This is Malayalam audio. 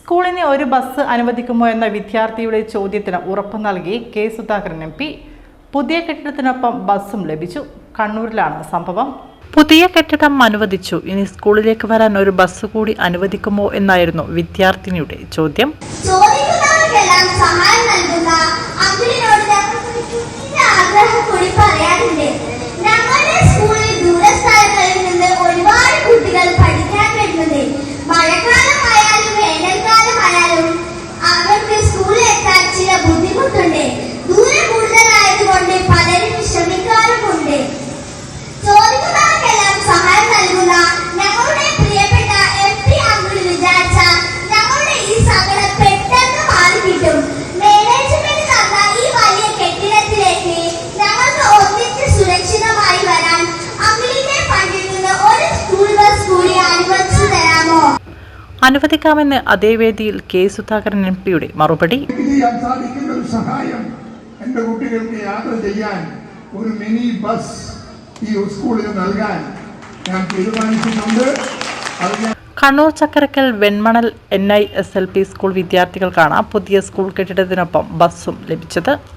സ്കൂളിന് ഒരു ബസ് അനുവദിക്കുമോ എന്ന വിദ്യാർത്ഥിയുടെ ചോദ്യത്തിന് ഉറപ്പു നൽകി കെ സുധാകരൻ MP. പുതിയ കെട്ടിടത്തിനൊപ്പം ബസ്സും ലഭിച്ചു. കണ്ണൂരിലാണ് സംഭവം. പുതിയ കെട്ടിടം അനുവദിച്ചു, ഇനി സ്കൂളിലേക്ക് വരാൻ ഒരു ബസ് കൂടി അനുവദിക്കുമോ എന്നായിരുന്നു വിദ്യാർത്ഥിനിയുടെ ചോദ്യം. അനുവദിക്കാമെന്ന് അതേ വേദിയിൽ കെ സുധാകരൻ MPയുടെ മറുപടി. എന്റെ കുട്ടികൾക്ക് യാത്ര ചെയ്യാൻ ഒരു മിനി ബസ് ഈ സ്കൂളിൽ നൽകാൻ ഞാൻ തീരുമാനിച്ചിട്ടുണ്ട്. കണ്ണൂർ ചക്കരക്കൽ വെൺമണൽ NISLP സ്കൂൾ വിദ്യാർത്ഥികൾക്കാണ് പുതിയ സ്കൂൾ കെട്ടിടത്തിനൊപ്പം ബസ്സും ലഭിച്ചത്.